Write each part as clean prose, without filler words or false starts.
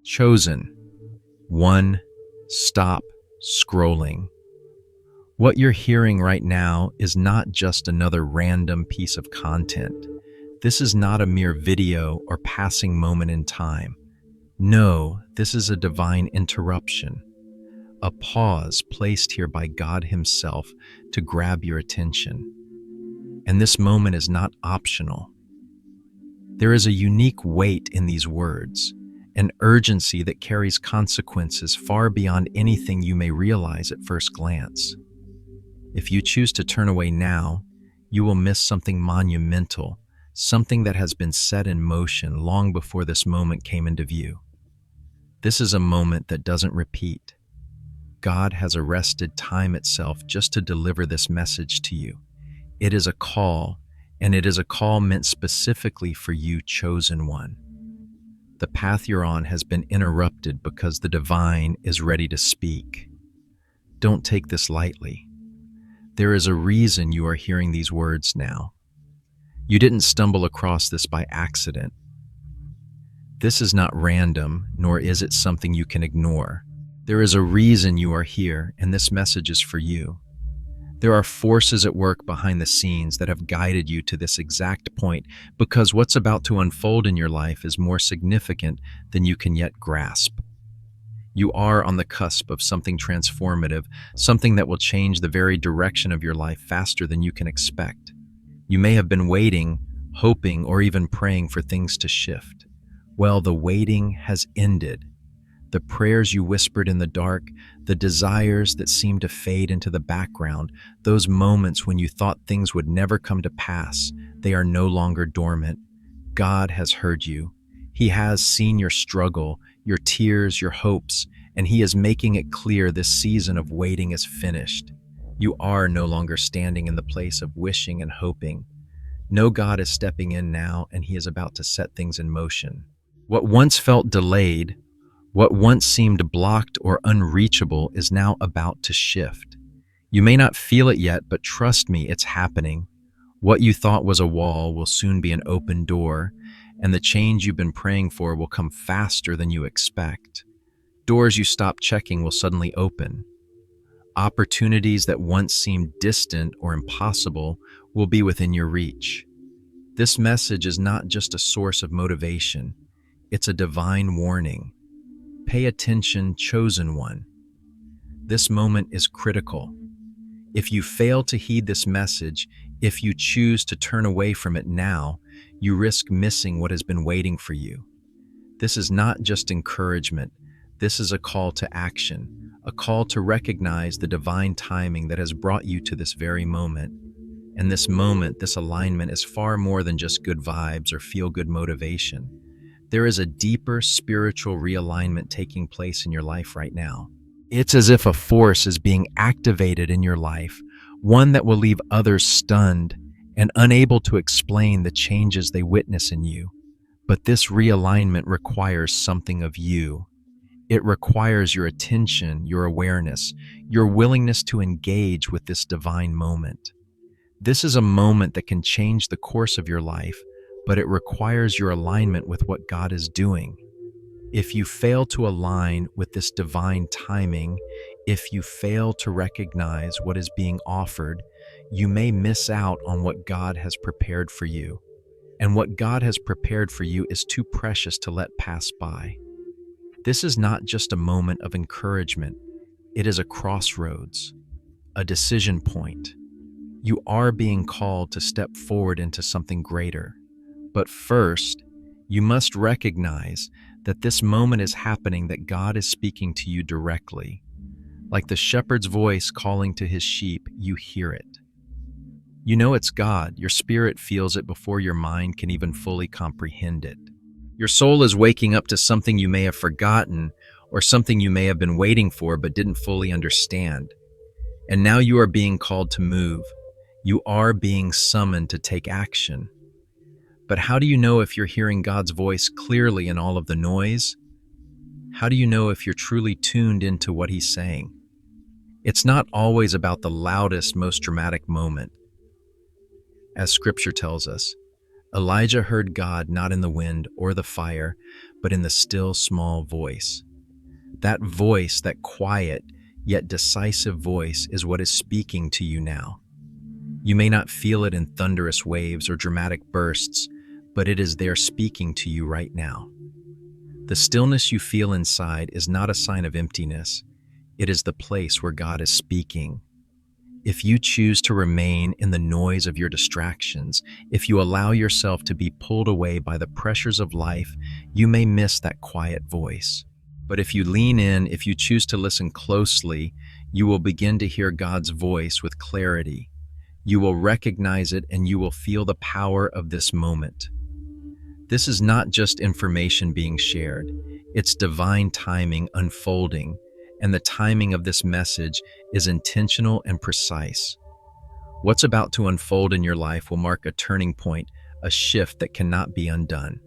Chosen. 1. Stop scrolling. What you're hearing right now is not just another random piece of content. This is not a mere video or passing moment in time. No, this is a divine interruption, a pause placed here by God Himself to grab your attention. And this moment is not optional. There is a unique weight in these words, an urgency that carries consequences far beyond anything you may realize at first glance. If you choose to turn away now, you will miss something monumental, something that has been set in motion long before this moment came into view. This is a moment that doesn't repeat. God has arrested time itself just to deliver this message to you. It is a call, and it is a call meant specifically for you, chosen one. The path you're on has been interrupted because the divine is ready to speak. Don't take this lightly. There is a reason you are hearing these words now. You didn't stumble across this by accident. This is not random, nor is it something you can ignore. There is a reason you are here, and this message is for you. There are forces at work behind the scenes that have guided you to this exact point because what's about to unfold in your life is more significant than you can yet grasp. You are on the cusp of something transformative, something that will change the very direction of your life faster than you can expect. You may have been waiting, hoping, or even praying for things to shift. Well, the waiting has ended. The prayers you whispered in the dark, the desires that seemed to fade into the background, those moments when you thought things would never come to pass, they are no longer dormant. God has heard you. He has seen your struggle, your tears, your hopes, and He is making it clear this season of waiting is finished. You are no longer standing in the place of wishing and hoping. No, God is stepping in now, and He is about to set things in motion. What once felt delayed, what once seemed blocked or unreachable is now about to shift. You may not feel it yet, but trust me, it's happening. What you thought was a wall will soon be an open door, and the change you've been praying for will come faster than you expect. Doors you stopped checking will suddenly open. Opportunities that once seemed distant or impossible will be within your reach. This message is not just a source of motivation, it's a divine warning. Pay attention, chosen one. This moment is critical. If you fail to heed this message, if you choose to turn away from it now, you risk missing what has been waiting for you. This is not just encouragement. This is a call to action, a call to recognize the divine timing that has brought you to this very moment. And this moment, this alignment is far more than just good vibes or feel-good motivation. There is a deeper spiritual realignment taking place in your life right now. It's as if a force is being activated in your life, one that will leave others stunned and unable to explain the changes they witness in you. But this realignment requires something of you. It requires your attention, your awareness, your willingness to engage with this divine moment. This is a moment that can change the course of your life, but it requires your alignment with what God is doing. If you fail to align with this divine timing, if you fail to recognize what is being offered, you may miss out on what God has prepared for you. And what God has prepared for you is too precious to let pass by. This is not just a moment of encouragement. It is a crossroads, a decision point. You are being called to step forward into something greater. But first, you must recognize that this moment is happening, that God is speaking to you directly. Like the shepherd's voice calling to his sheep, you hear it. You know it's God. Your spirit feels it before your mind can even fully comprehend it. Your soul is waking up to something you may have forgotten or something you may have been waiting for but didn't fully understand. And now you are being called to move. You are being summoned to take action. But how do you know if you're hearing God's voice clearly in all of the noise? How do you know if you're truly tuned into what He's saying? It's not always about the loudest, most dramatic moment. As Scripture tells us, Elijah heard God not in the wind or the fire, but in the still small voice. That voice, that quiet yet decisive voice, is what is speaking to you now. You may not feel it in thunderous waves or dramatic bursts, but it is there speaking to you right now. The stillness you feel inside is not a sign of emptiness. It is the place where God is speaking. If you choose to remain in the noise of your distractions, if you allow yourself to be pulled away by the pressures of life, you may miss that quiet voice. But if you lean in, if you choose to listen closely, you will begin to hear God's voice with clarity. You will recognize it and you will feel the power of this moment. This is not just information being shared. It's divine timing unfolding, and the timing of this message is intentional and precise. What's about to unfold in your life will mark a turning point, a shift that cannot be undone.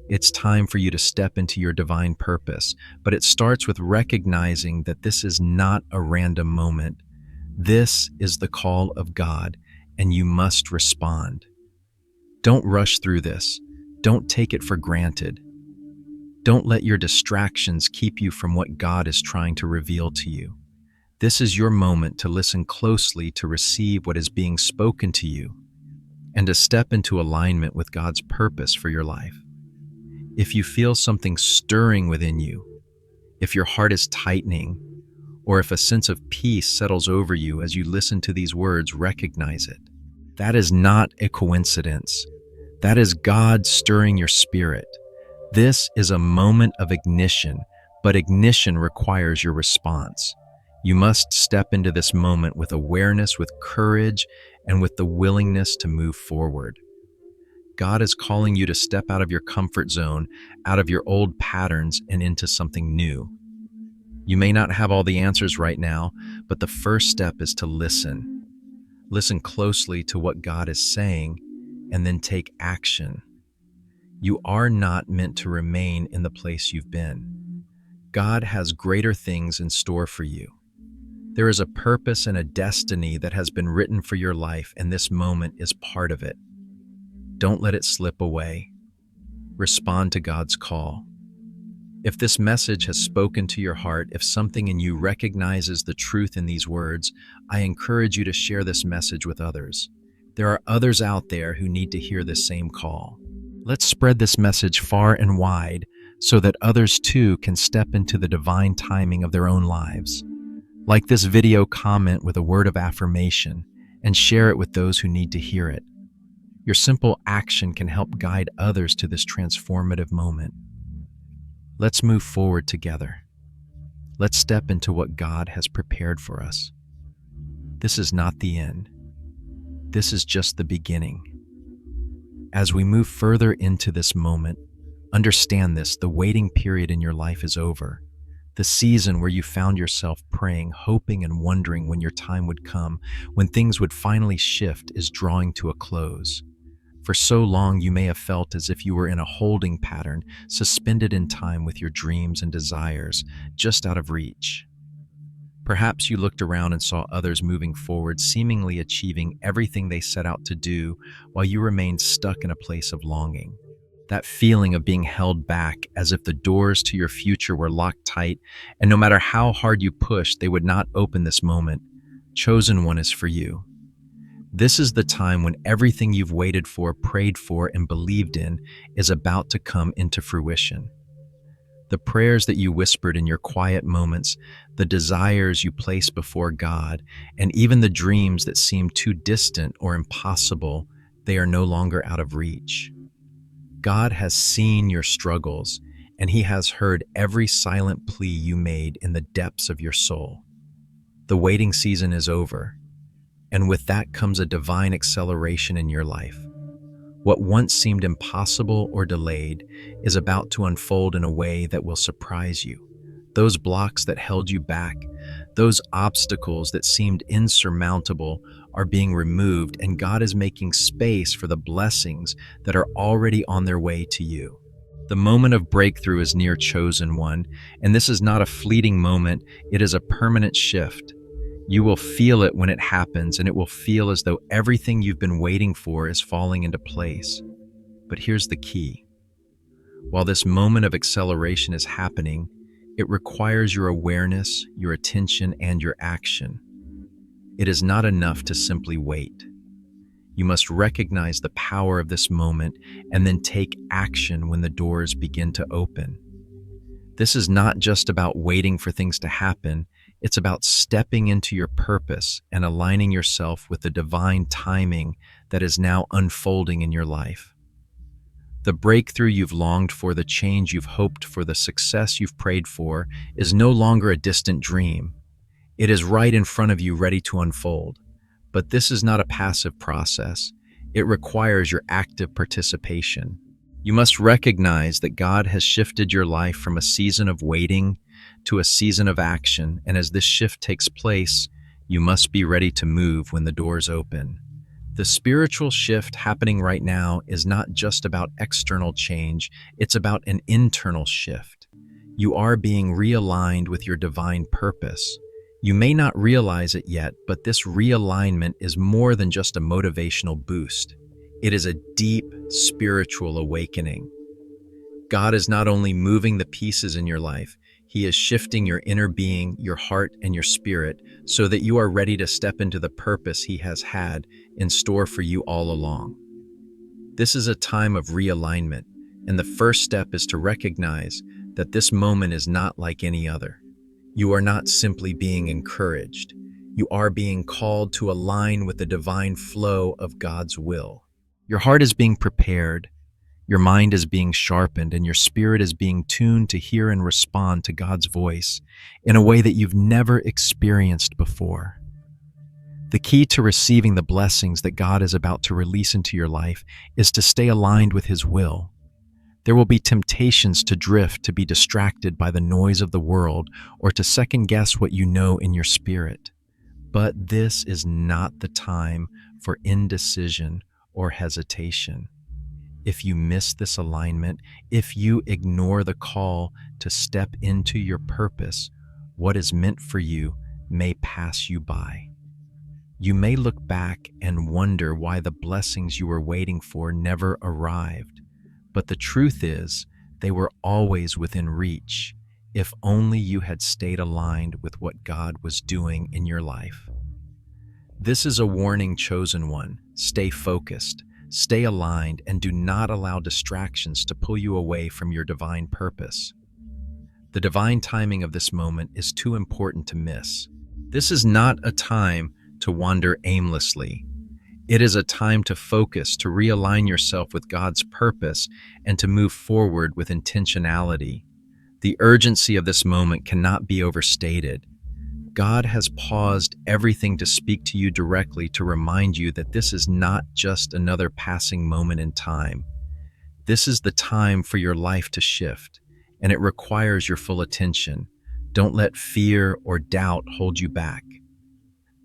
It's time for you to step into your divine purpose, but it starts with recognizing that this is not a random moment. This is the call of God, and you must respond. Don't rush through this. Don't take it for granted. Don't let your distractions keep you from what God is trying to reveal to you. This is your moment to listen closely, to receive what is being spoken to you, and to step into alignment with God's purpose for your life. If you feel something stirring within you, if your heart is tightening, or if a sense of peace settles over you as you listen to these words, recognize it. That is not a coincidence. That is God stirring your spirit. This is a moment of ignition, but ignition requires your response. You must step into this moment with awareness, with courage, and with the willingness to move forward. God is calling you to step out of your comfort zone, out of your old patterns, and into something new. You may not have all the answers right now, but the first step is to listen. Listen closely to what God is saying, and then take action. You are not meant to remain in the place you've been. God has greater things in store for you. There is a purpose and a destiny that has been written for your life, and this moment is part of it. Don't let it slip away. Respond to God's call. If this message has spoken to your heart, if something in you recognizes the truth in these words, I encourage you to share this message with others. There are others out there who need to hear this same call. Let's spread this message far and wide so that others too can step into the divine timing of their own lives. Like this video, comment with a word of affirmation and share it with those who need to hear it. Your simple action can help guide others to this transformative moment. Let's move forward together. Let's step into what God has prepared for us. This is not the end. This is just the beginning. As we move further into this moment, understand this: the waiting period in your life is over. The season where you found yourself praying, hoping, and wondering when your time would come, when things would finally shift, is drawing to a close. For so long, you may have felt as if you were in a holding pattern, suspended in time with your dreams and desires just out of reach. Perhaps you looked around and saw others moving forward, seemingly achieving everything they set out to do, while you remained stuck in a place of longing. That feeling of being held back, as if the doors to your future were locked tight, and no matter how hard you pushed, they would not open this moment. Chosen One is for you. This is the time when everything you've waited for, prayed for, and believed in is about to come into fruition. The prayers that you whispered in your quiet moments, the desires you placed before God, and even the dreams that seemed too distant or impossible, they are no longer out of reach. God has seen your struggles, and He has heard every silent plea you made in the depths of your soul. The waiting season is over, and with that comes a divine acceleration in your life. What once seemed impossible or delayed is about to unfold in a way that will surprise you. Those blocks that held you back, those obstacles that seemed insurmountable, are being removed, and God is making space for the blessings that are already on their way to you. The moment of breakthrough is near, Chosen One, and this is not a fleeting moment, it is a permanent shift. You will feel it when it happens, and it will feel as though everything you've been waiting for is falling into place. But here's the key. While this moment of acceleration is happening, it requires your awareness, your attention, and your action. It is not enough to simply wait. You must recognize the power of this moment and then take action when the doors begin to open. This is not just about waiting for things to happen, it's about stepping into your purpose and aligning yourself with the divine timing that is now unfolding in your life. The breakthrough you've longed for, the change you've hoped for, the success you've prayed for is no longer a distant dream. It is right in front of you, ready to unfold. But this is not a passive process. It requires your active participation. You must recognize that God has shifted your life from a season of waiting to a season of action, and as this shift takes place, you must be ready to move when the doors open. The spiritual shift happening right now is not just about external change, it's about an internal shift. You are being realigned with your divine purpose. You may not realize it yet, but this realignment is more than just a motivational boost. It is a deep spiritual awakening. God is not only moving the pieces in your life, He is shifting your inner being, your heart, and your spirit so that you are ready to step into the purpose He has had in store for you all along. This is a time of realignment, and the first step is to recognize that this moment is not like any other. You are not simply being encouraged. You are being called to align with the divine flow of God's will. Your heart is being prepared, your mind is being sharpened, and your spirit is being tuned to hear and respond to God's voice in a way that you've never experienced before. The key to receiving the blessings that God is about to release into your life is to stay aligned with His will. There will be temptations to drift, to be distracted by the noise of the world, or to second-guess what you know in your spirit. But this is not the time for indecision or hesitation. If you miss this alignment, if you ignore the call to step into your purpose, what is meant for you may pass you by. You may look back and wonder why the blessings you were waiting for never arrived. But the truth is, they were always within reach, if only you had stayed aligned with what God was doing in your life. This is a warning, chosen one. Stay focused, stay aligned, and do not allow distractions to pull you away from your divine purpose. The divine timing of this moment is too important to miss. This is not a time to wander aimlessly. It is a time to focus, to realign yourself with God's purpose, and to move forward with intentionality. The urgency of this moment cannot be overstated. God has paused everything to speak to you directly to remind you that this is not just another passing moment in time. This is the time for your life to shift, and it requires your full attention. Don't let fear or doubt hold you back.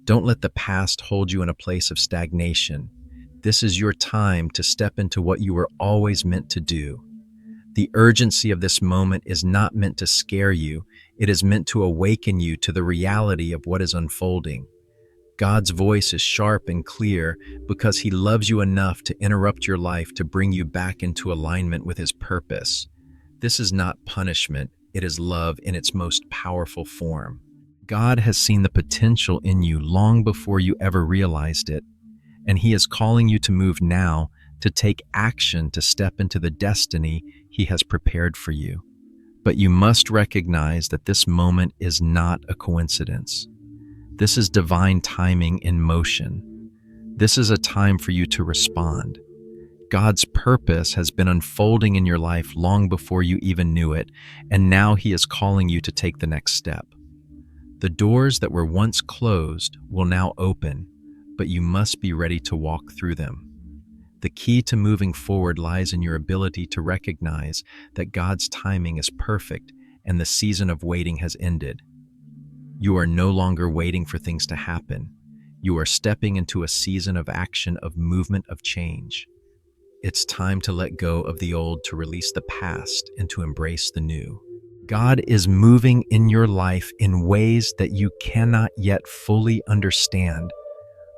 Don't let the past hold you in a place of stagnation. This is your time to step into what you were always meant to do. The urgency of this moment is not meant to scare you. It is meant to awaken you to the reality of what is unfolding. God's voice is sharp and clear because He loves you enough to interrupt your life to bring you back into alignment with His purpose. This is not punishment. It is love in its most powerful form. God has seen the potential in you long before you ever realized it, and He is calling you to move now, to take action, to step into the destiny He has prepared for you. But you must recognize that this moment is not a coincidence. This is divine timing in motion. This is a time for you to respond. God's purpose has been unfolding in your life long before you even knew it, and now He is calling you to take the next step. The doors that were once closed will now open, but you must be ready to walk through them. The key to moving forward lies in your ability to recognize that God's timing is perfect and the season of waiting has ended. You are no longer waiting for things to happen. You are stepping into a season of action, of movement, of change. It's time to let go of the old, to release the past, and to embrace the new. God is moving in your life in ways that you cannot yet fully understand,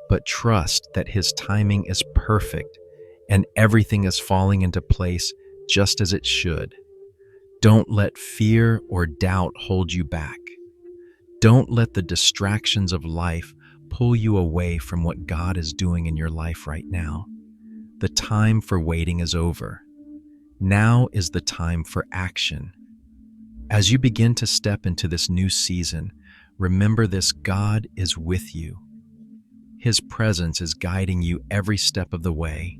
but trust that His timing is perfect and everything is falling into place just as it should. Don't let fear or doubt hold you back. Don't let the distractions of life pull you away from what God is doing in your life right now. The time for waiting is over. Now is the time for action. As you begin to step into this new season, remember this: God is with you. His presence is guiding you every step of the way.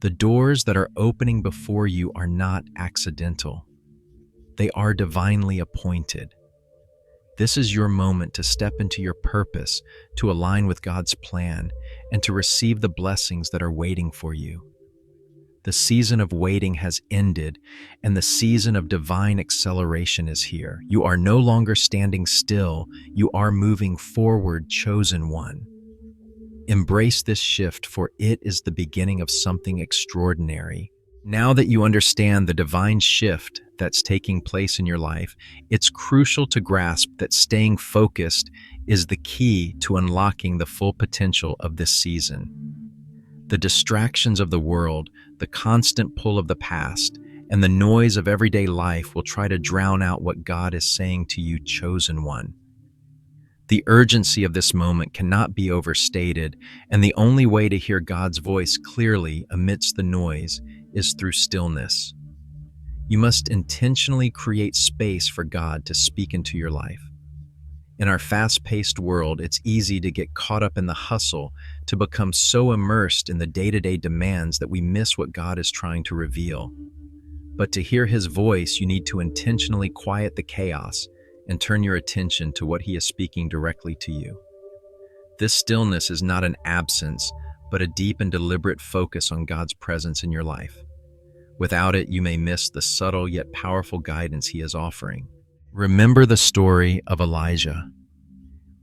The doors that are opening before you are not accidental. They are divinely appointed. This is your moment to step into your purpose, to align with God's plan, and to receive the blessings that are waiting for you. The season of waiting has ended, and the season of divine acceleration is here. You are no longer standing still. You are moving forward, chosen one. Embrace this shift, for it is the beginning of something extraordinary. Now that you understand the divine shift that's taking place in your life, it's crucial to grasp that staying focused is the key to unlocking the full potential of this season. The distractions of the world, the constant pull of the past, and the noise of everyday life will try to drown out what God is saying to you, chosen one. The urgency of this moment cannot be overstated, and the only way to hear God's voice clearly amidst the noise is through stillness. You must intentionally create space for God to speak into your life. In our fast-paced world, it's easy to get caught up in the hustle, to become so immersed in the day-to-day demands that we miss what God is trying to reveal. But to hear His voice, you need to intentionally quiet the chaos and turn your attention to what He is speaking directly to you. This stillness is not an absence, but a deep and deliberate focus on God's presence in your life. Without it, you may miss the subtle yet powerful guidance He is offering. Remember the story of Elijah.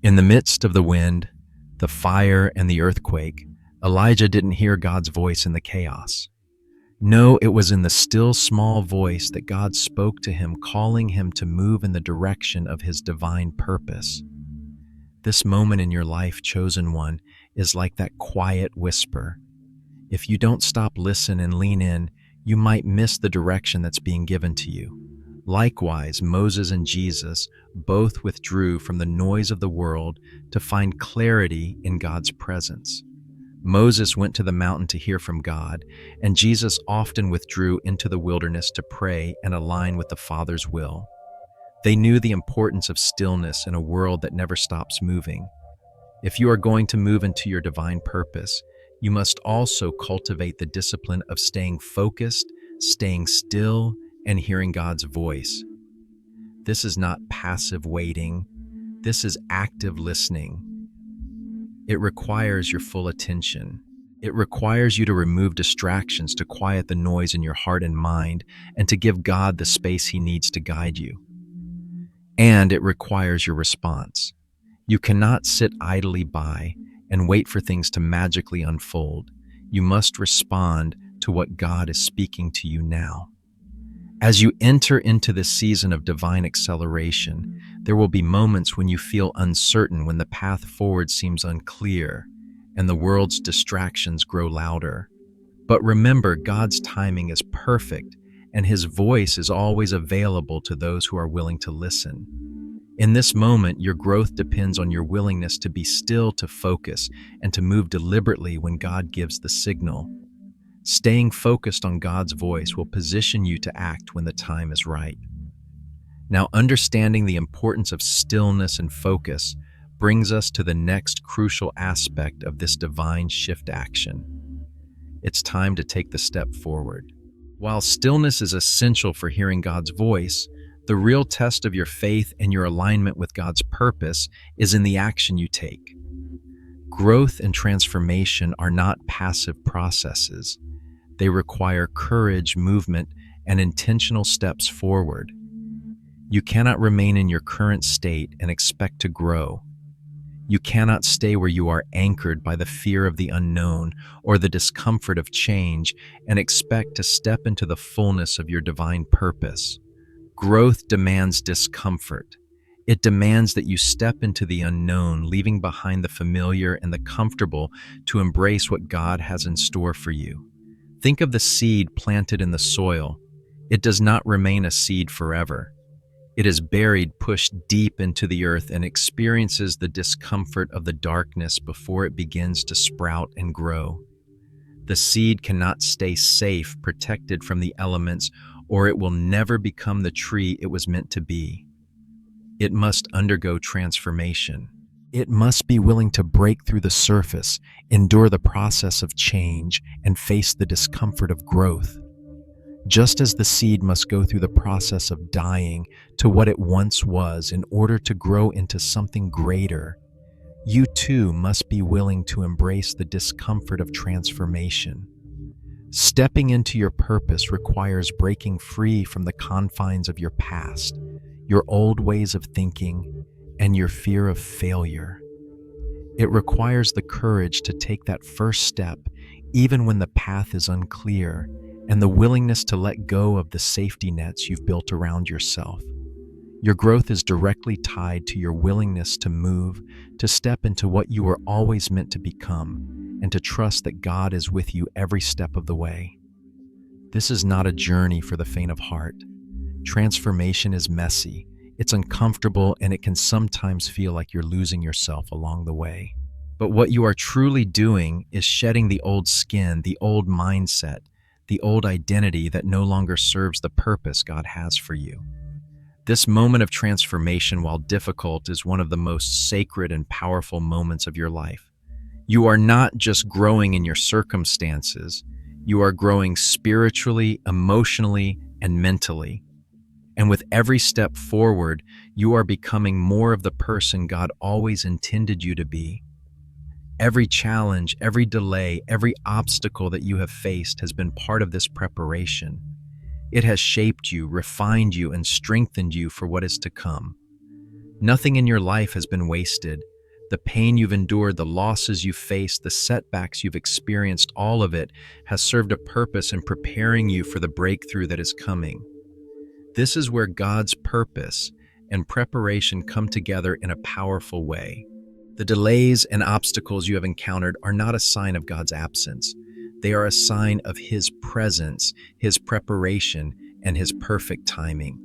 In the midst of the wind, the fire, and the earthquake, Elijah didn't hear God's voice in the chaos. No, it was in the still small voice that God spoke to him, calling him to move in the direction of His divine purpose. This moment in your life, chosen one, is like that quiet whisper. If you don't stop, listen, and lean in, you might miss the direction that's being given to you. Likewise, Moses and Jesus both withdrew from the noise of the world to find clarity in God's presence. Moses went to the mountain to hear from God, and Jesus often withdrew into the wilderness to pray and align with the Father's will. They knew the importance of stillness in a world that never stops moving. If you are going to move into your divine purpose, you must also cultivate the discipline of staying focused, staying still, and hearing God's voice. This is not passive waiting. This is active listening. It requires your full attention. It requires you to remove distractions, to quiet the noise in your heart and mind, and to give God the space He needs to guide you. And it requires your response. You cannot sit idly by and wait for things to magically unfold. You must respond to what God is speaking to you now. As you enter into this season of divine acceleration, there will be moments when you feel uncertain, when the path forward seems unclear, and the world's distractions grow louder. But remember, God's timing is perfect, and His voice is always available to those who are willing to listen. In this moment, your growth depends on your willingness to be still, to focus, and to move deliberately when God gives the signal. Staying focused on God's voice will position you to act when the time is right. Now, understanding the importance of stillness and focus brings us to the next crucial aspect of this divine shift action. It's time to take the step forward. While stillness is essential for hearing God's voice, the real test of your faith and your alignment with God's purpose is in the action you take. Growth and transformation are not passive processes. They require courage, movement, and intentional steps forward. You cannot remain in your current state and expect to grow. You cannot stay where you are anchored by the fear of the unknown or the discomfort of change and expect to step into the fullness of your divine purpose. Growth demands discomfort. It demands that you step into the unknown, leaving behind the familiar and the comfortable to embrace what God has in store for you. Think of the seed planted in the soil. It does not remain a seed forever. It is buried, pushed deep into the earth, and experiences the discomfort of the darkness before it begins to sprout and grow. The seed cannot stay safe, protected from the elements, or it will never become the tree it was meant to be. It must undergo transformation. It must be willing to break through the surface, endure the process of change, and face the discomfort of growth. Just as the seed must go through the process of dying to what it once was in order to grow into something greater, you too must be willing to embrace the discomfort of transformation. Stepping into your purpose requires breaking free from the confines of your past, your old ways of thinking, and your fear of failure. It requires the courage to take that first step, even when the path is unclear, and the willingness to let go of the safety nets you've built around yourself. Your growth is directly tied to your willingness to move, to step into what you were always meant to become, and to trust that God is with you every step of the way. This is not a journey for the faint of heart. Transformation is messy, it's uncomfortable, and it can sometimes feel like you're losing yourself along the way. But what you are truly doing is shedding the old skin, the old mindset, the old identity that no longer serves the purpose God has for you. This moment of transformation, while difficult, is one of the most sacred and powerful moments of your life. You are not just growing in your circumstances, you are growing spiritually, emotionally, and mentally. And with every step forward, you are becoming more of the person God always intended you to be. Every challenge, every delay, every obstacle that you have faced has been part of this preparation. It has shaped you, refined you, and strengthened you for what is to come. Nothing in your life has been wasted. The pain you've endured, the losses you've faced, the setbacks you've experienced, all of it has served a purpose in preparing you for the breakthrough that is coming. This is where God's purpose and preparation come together in a powerful way. The delays and obstacles you have encountered are not a sign of God's absence. They are a sign of His presence, His preparation, and His perfect timing.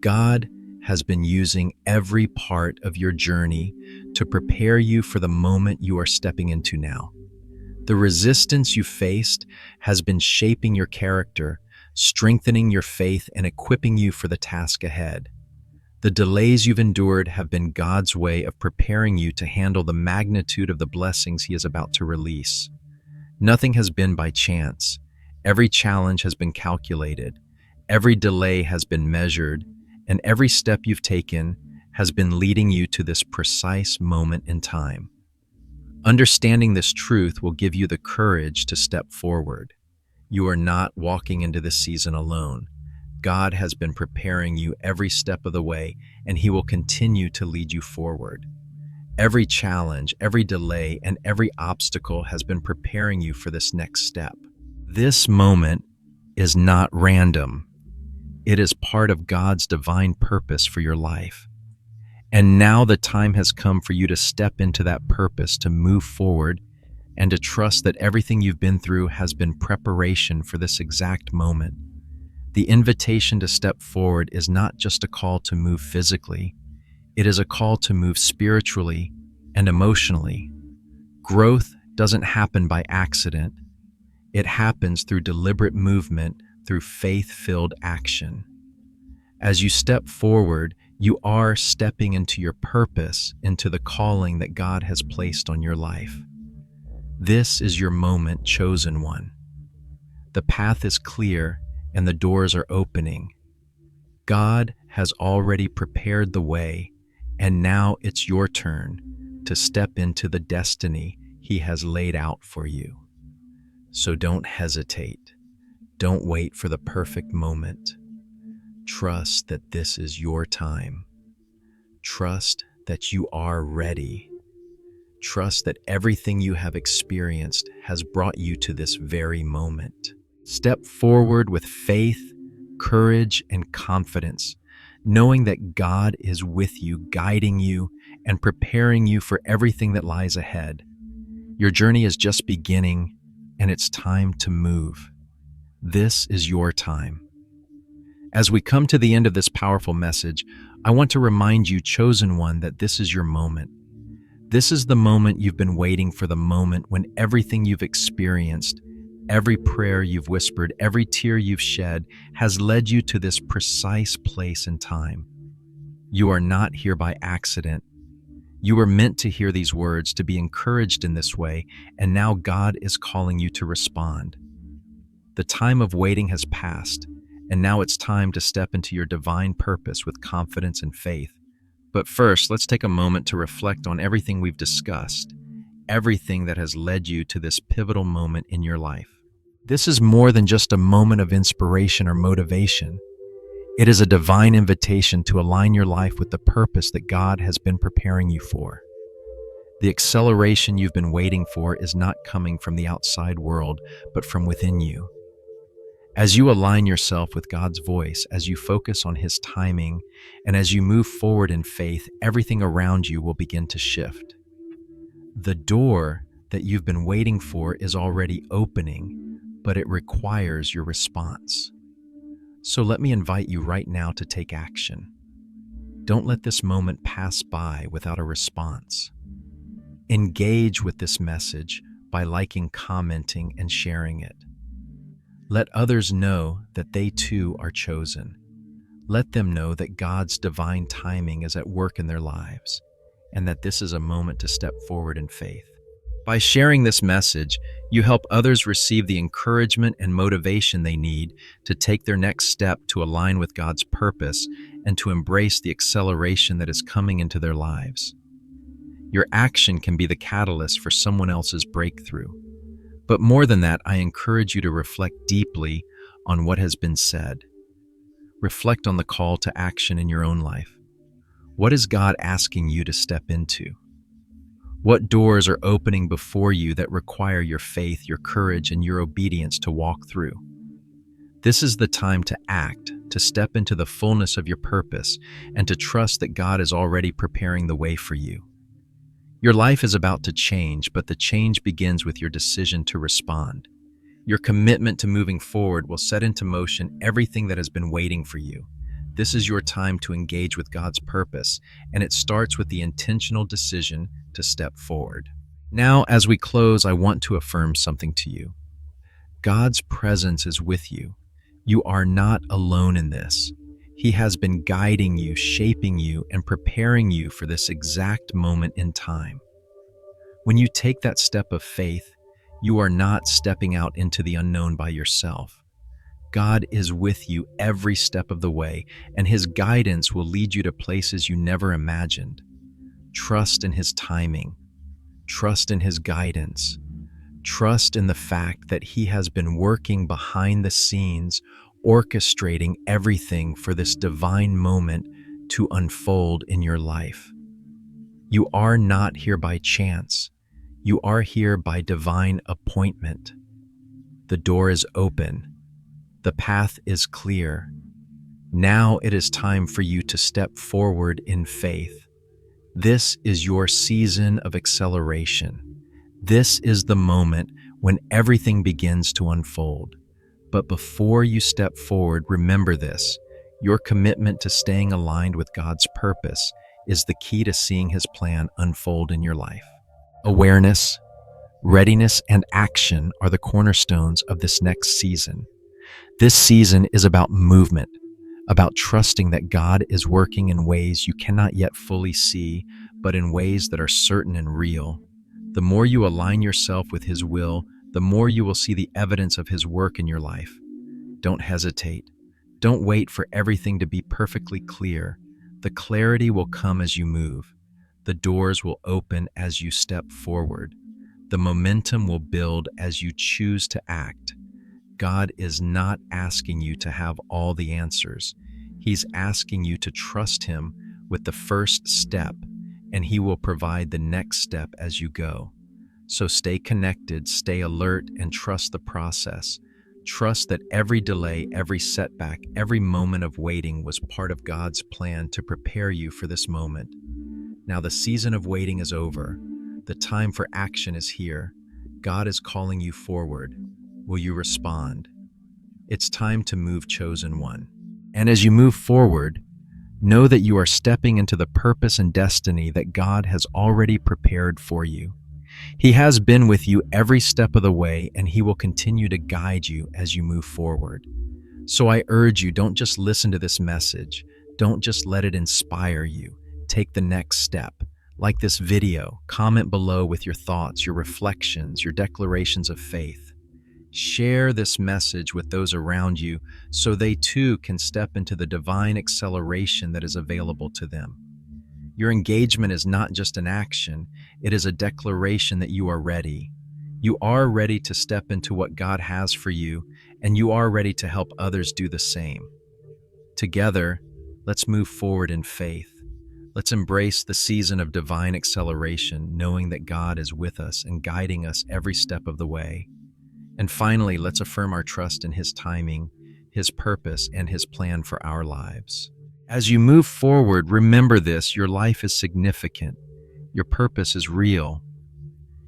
God has been using every part of your journey to prepare you for the moment you are stepping into now. The resistance you faced has been shaping your character, strengthening your faith, and equipping you for the task ahead. The delays you've endured have been God's way of preparing you to handle the magnitude of the blessings He is about to release. Nothing has been by chance. Every challenge has been calculated. Every delay has been measured, and every step you've taken has been leading you to this precise moment in time. Understanding this truth will give you the courage to step forward. You are not walking into this season alone. God has been preparing you every step of the way, and He will continue to lead you forward. Every challenge, every delay, and every obstacle has been preparing you for this next step. This moment is not random. It is part of God's divine purpose for your life. And now the time has come for you to step into that purpose, to move forward, and to trust that everything you've been through has been preparation for this exact moment. The invitation to step forward is not just a call to move physically. It is a call to move spiritually and emotionally. Growth doesn't happen by accident. It happens through deliberate movement, through faith-filled action. As you step forward, you are stepping into your purpose, into the calling that God has placed on your life. This is your moment, chosen one. The path is clear and the doors are opening. God has already prepared the way, and now it's your turn to step into the destiny He has laid out for you. So don't hesitate. Don't wait for the perfect moment. Trust that this is your time. Trust that you are ready. Trust that everything you have experienced has brought you to this very moment. Step forward with faith, courage, and confidence, knowing that God is with you, guiding you, and preparing you for everything that lies ahead. Your journey is just beginning, and it's time to move. This is your time. As we come to the end of this powerful message, I want to remind you, chosen one, that this is your moment. This is the moment you've been waiting for, the moment when everything you've experienced, every prayer you've whispered, every tear you've shed has led you to this precise place and time. You are not here by accident. You were meant to hear these words, to be encouraged in this way, and now God is calling you to respond. The time of waiting has passed, and now it's time to step into your divine purpose with confidence and faith. But first, let's take a moment to reflect on everything we've discussed, everything that has led you to this pivotal moment in your life. This is more than just a moment of inspiration or motivation. It is a divine invitation to align your life with the purpose that God has been preparing you for. The acceleration you've been waiting for is not coming from the outside world, but from within you. As you align yourself with God's voice, as you focus on His timing, and as you move forward in faith, everything around you will begin to shift. The door that you've been waiting for is already opening, but it requires your response. So let me invite you right now to take action. Don't let this moment pass by without a response. Engage with this message by liking, commenting, and sharing it. Let others know that they too are chosen. Let them know that God's divine timing is at work in their lives, and that this is a moment to step forward in faith. By sharing this message, you help others receive the encouragement and motivation they need to take their next step to align with God's purpose and to embrace the acceleration that is coming into their lives. Your action can be the catalyst for someone else's breakthrough. But more than that, I encourage you to reflect deeply on what has been said. Reflect on the call to action in your own life. What is God asking you to step into? What doors are opening before you that require your faith, your courage, and your obedience to walk through? This is the time to act, to step into the fullness of your purpose, and to trust that God is already preparing the way for you. Your life is about to change, but the change begins with your decision to respond. Your commitment to moving forward will set into motion everything that has been waiting for you. This is your time to engage with God's purpose, and it starts with the intentional decision to step forward. Now, as we close, I want to affirm something to you. God's presence is with you. You are not alone in this. He has been guiding you, shaping you, and preparing you for this exact moment in time. When you take that step of faith, you are not stepping out into the unknown by yourself. God is with you every step of the way, and His guidance will lead you to places you never imagined. Trust in His timing. Trust in His guidance. Trust in the fact that He has been working behind the scenes, orchestrating everything for this divine moment to unfold in your life. You are not here by chance. You are here by divine appointment. The door is open. The path is clear. Now it is time for you to step forward in faith. This is your season of acceleration. This is the moment when everything begins to unfold. But before you step forward, remember this: your commitment to staying aligned with God's purpose is the key to seeing His plan unfold in your life. Awareness, readiness, and action are the cornerstones of this next season. This season is about movement, about trusting that God is working in ways you cannot yet fully see, but in ways that are certain and real. The more you align yourself with His will, the more you will see the evidence of His work in your life. Don't hesitate. Don't wait for everything to be perfectly clear. The clarity will come as you move. The doors will open as you step forward. The momentum will build as you choose to act. God is not asking you to have all the answers. He's asking you to trust Him with the first step, and He will provide the next step as you go. So stay connected, stay alert, and trust the process. Trust that every delay, every setback, every moment of waiting was part of God's plan to prepare you for this moment. Now the season of waiting is over. The time for action is here. God is calling you forward. Will you respond? It's time to move, chosen one. And as you move forward, know that you are stepping into the purpose and destiny that God has already prepared for you. He has been with you every step of the way, and He will continue to guide you as you move forward. So I urge you, don't just listen to this message. Don't just let it inspire you. Take the next step. Like this video, comment below with your thoughts, your reflections, your declarations of faith. Share this message with those around you so they too can step into the divine acceleration that is available to them. Your engagement is not just an action, it is a declaration that you are ready. You are ready to step into what God has for you, and you are ready to help others do the same. Together, let's move forward in faith. Let's embrace the season of divine acceleration, knowing that God is with us and guiding us every step of the way. And finally, let's affirm our trust in His timing, His purpose, and His plan for our lives. As you move forward, remember this: your life is significant, your purpose is real,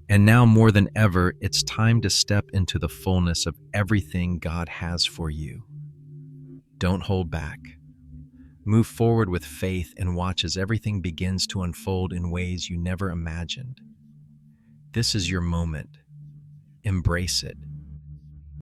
and now more than ever, it's time to step into the fullness of everything God has for you. Don't hold back. Move forward with faith and watch as everything begins to unfold in ways you never imagined. This is your moment. Embrace it.